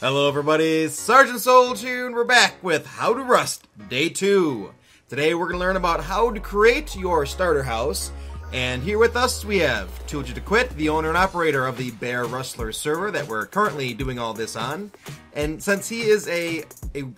Hello everybody, Sergeant Soul here, and we're back with How to Rust, Day 2. Today we're going to learn about how to create your starter house, and here with us we have Tulja DeQuitt, the owner and operator of the Bear Rustler server that we're currently doing all this on. And since he is a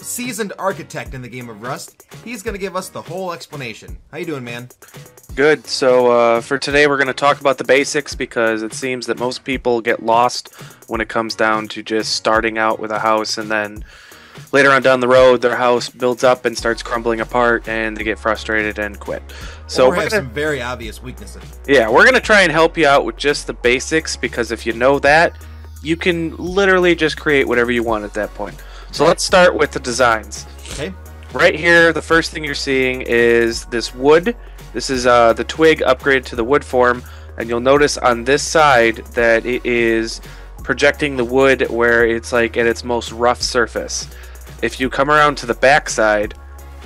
seasoned architect in the game of Rust, he's going to give us the whole explanation. How you doing, man? Good. So for today we're going to talk about the basics because it seems that most people get lost when it comes down to just starting out with a house, and then later on down the road their house builds up and starts crumbling apart and they get frustrated and quit. So or have some very obvious weaknesses. Yeah, we're going to try and help you out with just the basics, because if you know that, you can literally just create whatever you want at that point. So let's start with the designs. Okay. Right here, the first thing you're seeing is this wood. This is the twig upgraded to the wood form, and you'll notice on this side that it is projecting the wood where it's like at its most rough surface. If you come around to the back side,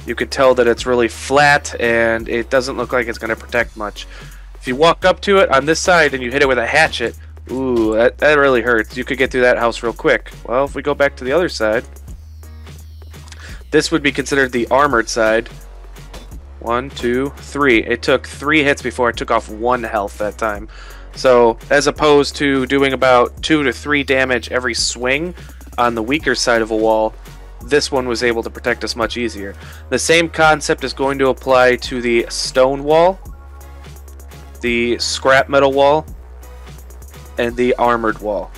you could tell that it's really flat and it doesn't look like it's going to protect much. If you walk up to it on this side and you hit it with a hatchet, ooh, that really hurts. You could get through that house real quick. Well, if we go back to the other side, this would be considered the armored side. 1, 2, 3. It took 3 hits before I took off 1 health that time. So, as opposed to doing about 2 to 3 damage every swing on the weaker side of a wall, this one was able to protect us much easier. The same concept is going to apply to the stone wall, the scrap metal wall, and the armored wall.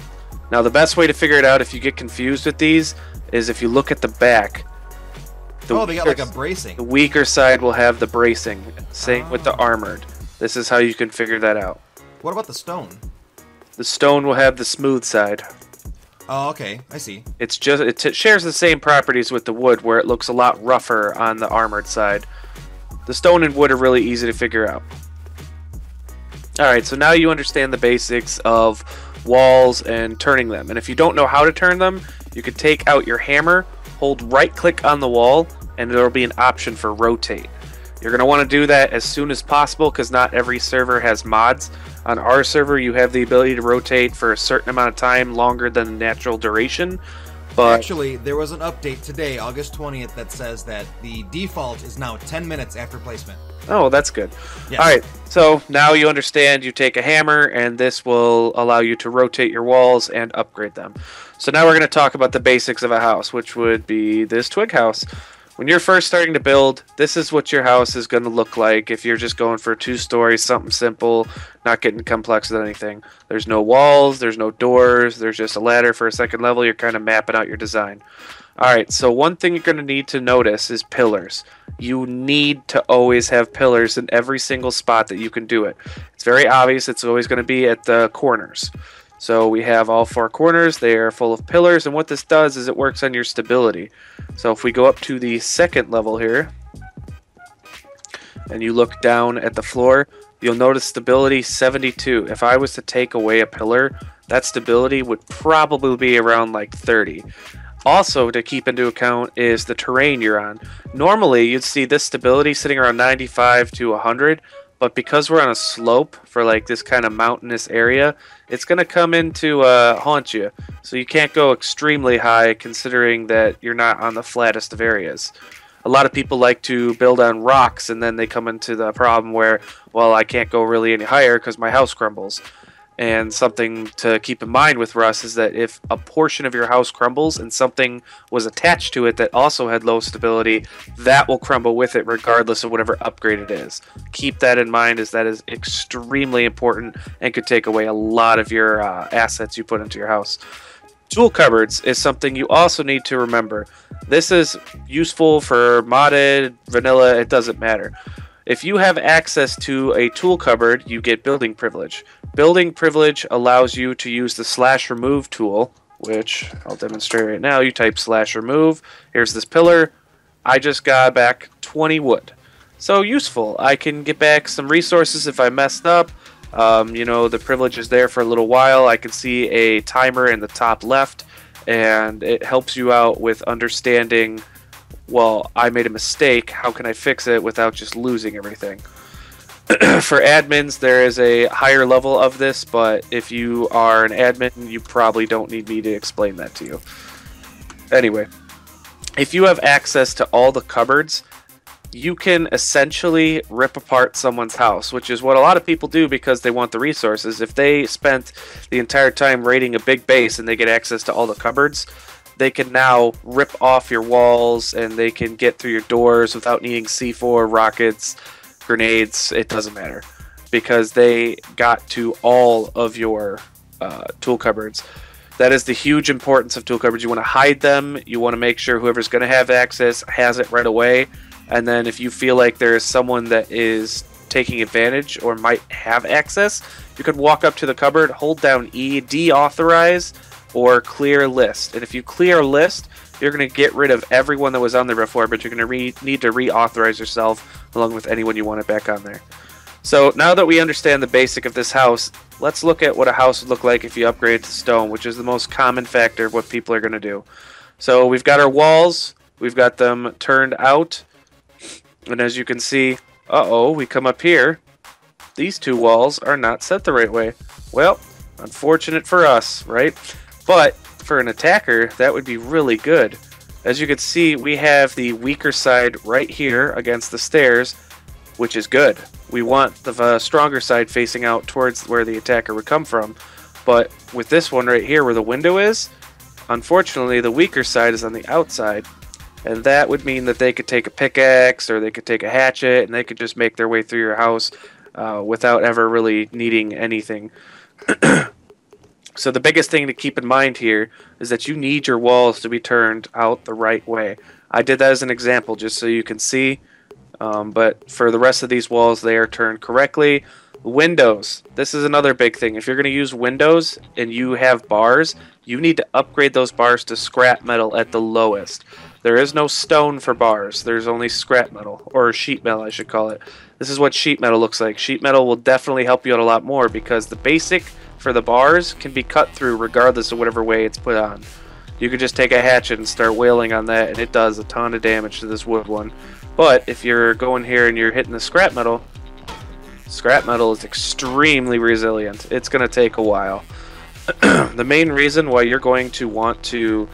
Now, the best way to figure it out if you get confused with these is if you look at the back. They got like a bracing. The weaker side will have the bracing. Same with the armored. This is how you can figure that out. What about the stone? The stone will have the smooth side. Oh, okay. I see. It's just it shares the same properties with the wood, where it looks a lot rougher on the armored side. The stone and wood are really easy to figure out. Alright, so now you understand the basics of walls and turning them. And if you don't know how to turn them, you could take out your hammer, hold right click on the wall, and there will be an option for rotate. You're going to want to do that as soon as possible because not every server has mods. On our server, you have the ability to rotate for a certain amount of time longer than the natural duration. But actually, there was an update today, August 20th, that says that the default is now 10 minutes after placement. Oh, that's good. Yes. Alright, so now you understand. You take a hammer, and this will allow you to rotate your walls and upgrade them. So now we're going to talk about the basics of a house, which would be this twig house. When you're first starting to build, this is what your house is going to look like if you're just going for 2 stories, something simple, not getting complex with anything. There's no walls, there's no doors, there's just a ladder for a second level. You're kind of mapping out your design. Alright, so one thing you're going to need to notice is pillars. You need to always have pillars in every single spot that you can do it. It's very obvious. It's always going to be at the corners. So we have all 4 corners. They are full of pillars, and what this does is it works on your stability. So if we go up to the second level here, and you look down at the floor, you'll notice stability 72. If I was to take away a pillar, that stability would probably be around like 30. Also, to keep into account is the terrain you're on. Normally, you'd see this stability sitting around 95 to 100, but because we're on a slope for like this kind of mountainous area, it's going to come into haunt you. So you can't go extremely high considering that you're not on the flattest of areas. A lot of people like to build on rocks, and then they come into the problem where, well, I can't go really any higher because my house crumbles. And something to keep in mind with Rust is that if a portion of your house crumbles and something was attached to it that also had low stability, that will crumble with it regardless of whatever upgrade it is. Keep that in mind, as that is extremely important and could take away a lot of your assets you put into your house. Tool cupboards is something you also need to remember. This is useful for modded, vanilla, it doesn't matter. If you have access to a tool cupboard, you get building privilege. Building privilege allows you to use the /remove tool, which I'll demonstrate right now. You type /remove. Here's this pillar. I just got back 20 wood. So useful. I can get back some resources if I messed up. You know, the privilege is there for a little while. I can see a timer in the top left, and it helps you out with understanding, well, I made a mistake. How can I fix it without just losing everything? For admins, there is a higher level of this, but if you are an admin, you probably don't need me to explain that to you. Anyway, if you have access to all the cupboards, you can essentially rip apart someone's house, which is what a lot of people do because they want the resources. If they spent the entire time raiding a big base and they get access to all the cupboards, they can now rip off your walls and they can get through your doors without needing C4, rockets, grenades. It doesn't matter because they got to all of your tool cupboards. That is the huge importance of tool cupboards. You want to hide them. You want to make sure whoever's going to have access has it right away. And then if you feel like there is someone that is taking advantage or might have access, you could walk up to the cupboard, hold down E, deauthorize, or clear list. And if you clear a list, you're going to get rid of everyone that was on there before, but you're going to need to reauthorize yourself along with anyone you want it back on there. So now that we understand the basic of this house, let's look at what a house would look like if you upgrade it to stone, which is the most common factor of what people are going to do. So we've got our walls, we've got them turned out, and as you can see, we come up here, these two walls are not set the right way. Well, unfortunate for us, right? But for an attacker, that would be really good. As you can see, we have the weaker side right here against the stairs, which is good. We want the stronger side facing out towards where the attacker would come from. But with this one right here where the window is, unfortunately the weaker side is on the outside. And that would mean that they could take a pickaxe or they could take a hatchet and they could just make their way through your house without ever really needing anything. So the biggest thing to keep in mind here is that you need your walls to be turned out the right way. I did that as an example just so you can see. But for the rest of these walls, they are turned correctly. Windows. This is another big thing. If you're going to use windows and you have bars, you need to upgrade those bars to scrap metal at the lowest. There is no stone for bars. There's only scrap metal, or sheet metal I should call it. This is what sheet metal looks like. Sheet metal will definitely help you out a lot more because the basic for the bars can be cut through regardless of whatever way it's put on. You could just take a hatchet and start wailing on that and it does a ton of damage to this wood one. But if you're going here and you're hitting the scrap metal is extremely resilient. It's going to take a while. The main reason why you're going to want to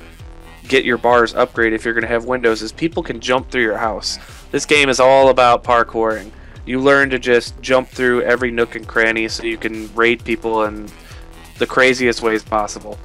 get your bars upgraded if you're going to have windows is people can jump through your house. This game is all about parkouring. You learn to just jump through every nook and cranny so you can raid people in the craziest ways possible.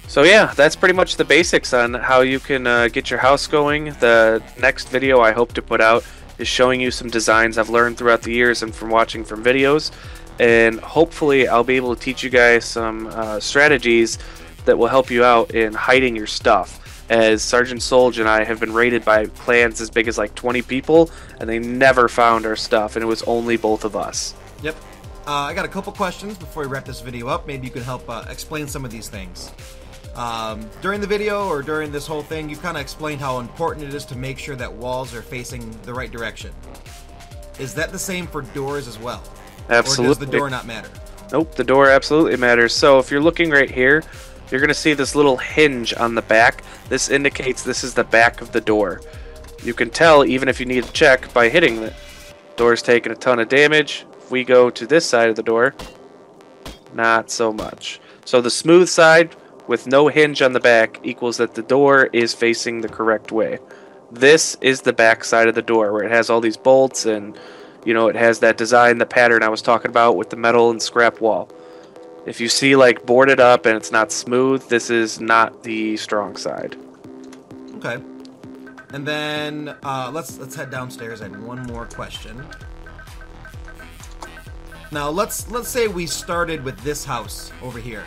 So yeah, that's pretty much the basics on how you can get your house going. The next video I hope to put out is showing you some designs I've learned throughout the years and from watching from videos. And hopefully I'll be able to teach you guys some strategies that will help you out in hiding your stuff. As Sergeant Solj and I have been raided by clans as big as like 20 people, and they never found our stuff, and it was only both of us. Yep. I got a couple questions before we wrap this video up. Maybe you can help explain some of these things. During the video or during this whole thing, you've kind of explained how important it is to make sure that walls are facing the right direction. Is that the same for doors as well? Absolutely. Or does the door not matter? Nope, the door absolutely matters. So if you're looking right here, you're going to see this little hinge on the back. This indicates this is the back of the door. You can tell even if you need to check by hitting it. Door's taking a ton of damage. If we go to this side of the door, not so much. So the smooth side with no hinge on the back equals that the door is facing the correct way. This is the back side of the door where it has all these bolts and, you know, it has that design, the pattern I was talking about with the metal and scrap wall. If you see like boarded up and it's not smooth, this is not the strong side. Okay. And then let's head downstairs. I had one more question. Now let's say we started with this house over here.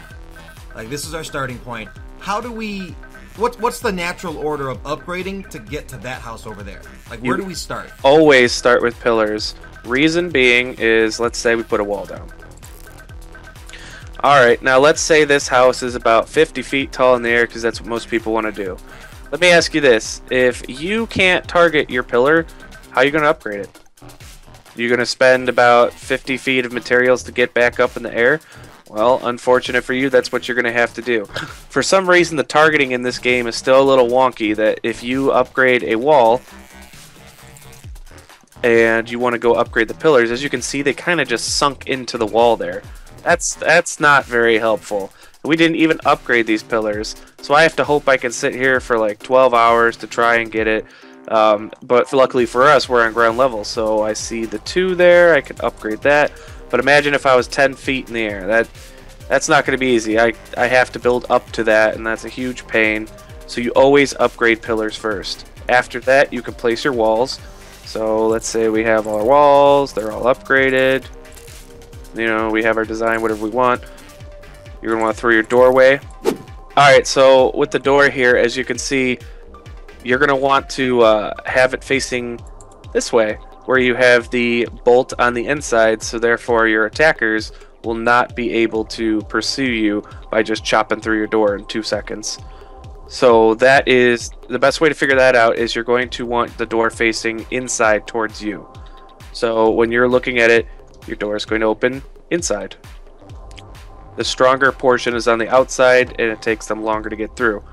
Like this is our starting point. How do we? What's the natural order of upgrading to get to that house over there? Like where do we start? Always start with pillars. Reason being is, let's say we put a wall down. Alright, now let's say this house is about 50 feet tall in the air because that's what most people want to do. Let me ask you this. If you can't target your pillar, how are you going to upgrade it? You're going to spend about 50 feet of materials to get back up in the air? Well, unfortunate for you, that's what you're going to have to do. For some reason, the targeting in this game is still a little wonky, that if you upgrade a wall and you want to go upgrade the pillars, as you can see, they kind of just sunk into the wall there. That's not very helpful. We didn't even upgrade these pillars, so I have to hope I can sit here for like 12 hours to try and get it. But luckily for us, we're on ground level, so I see the 2 there. I can upgrade that. But imagine if I was 10 feet in the air. That's not going to be easy. I have to build up to that, and that's a huge pain. So you always upgrade pillars first. After that, you can place your walls. So let's say we have our walls. They're all upgraded. You know, we have our design, whatever we want. You're going to want to throw your doorway. Alright, so with the door here, as you can see, you're going to want to have it facing this way, where you have the bolt on the inside, so therefore your attackers will not be able to pursue you by just chopping through your door in 2 seconds. So that is the best way to figure that out, is you're going to want the door facing inside towards you. So when you're looking at it, your door is going to open inside. The stronger portion is on the outside, and it takes them longer to get through.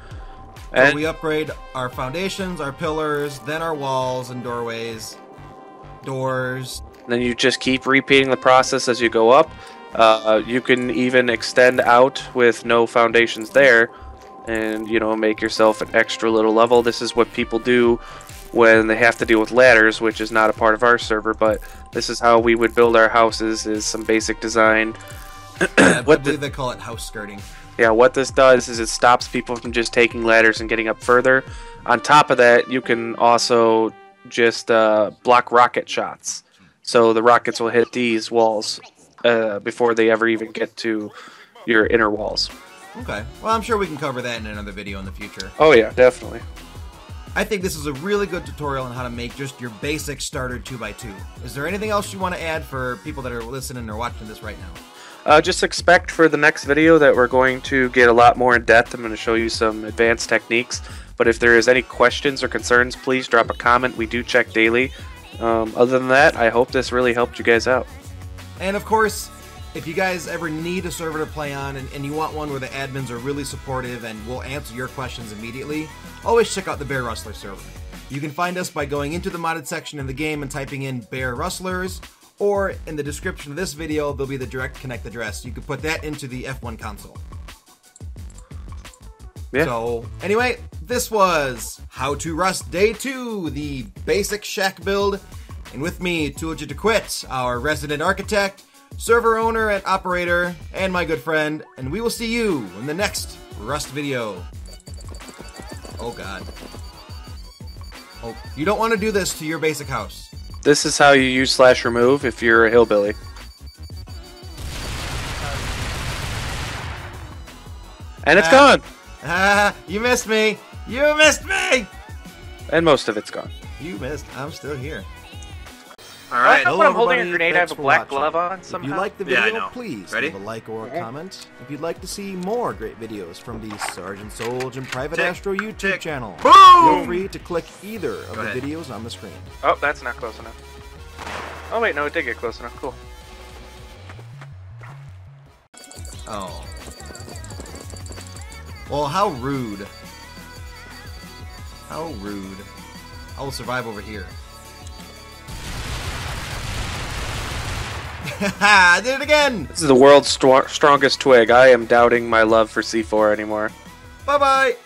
And so we upgrade our foundations, our pillars, then our walls and doorways, doors. Then you just keep repeating the process as you go up. You can even extend out with no foundations there, and you know, make yourself an extra little level. This is what people do when they have to deal with ladders, which is not a part of our server, but this is how we would build our houses, is some basic design. I believe they call it house skirting. Yeah, what this does is it stops people from just taking ladders and getting up further. On top of that, you can also just block rocket shots. So the rockets will hit these walls before they ever even get to your inner walls. Okay. Well, I'm sure we can cover that in another video in the future. Oh yeah, definitely. I think this is a really good tutorial on how to make just your basic starter 2x2. Is there anything else you want to add for people that are listening or watching this right now? Just expect for the next video that we're going to get a lot more in depth. I'm going to show you some advanced techniques. But if there is any questions or concerns, please drop a comment. We do check daily. Other than that, I hope this really helped you guys out. And of course, if you guys ever need a server to play on and you want one where the admins are really supportive and will answer your questions immediately, always check out the Bear Rustler server. You can find us by going into the modded section in the game and typing in Bear Rustlers, or in the description of this video, there'll be the direct connect address. You can put that into the F1 console. Yeah. So, anyway, this was How to Rust Day 2, the basic shack build. And with me, Too-Legit to Quit, our resident architect, server owner and operator, and my good friend. And we will see you in the next Rust video. Oh god. Oh, you don't want to do this to your basic house. This is how you use /remove if you're a hillbilly. And it's gone! You missed me! You missed me! And most of it's gone. You missed. I'm still here. Alright. When I'm holding a grenade, I have a black glove on somehow. If you like the video, I know. please Ready? leave a like or a comment. If you'd like to see more great videos from the Sergeant Solj and Private Astro YouTube channel, feel free to click either of the videos on the screen. Oh, that's not close enough. Oh wait, no, it did get close enough. Cool. Oh. Well, how rude. How rude. I will survive over here. I did it again! This is the world's strongest twig. I am doubting my love for C4 anymore. Bye-bye!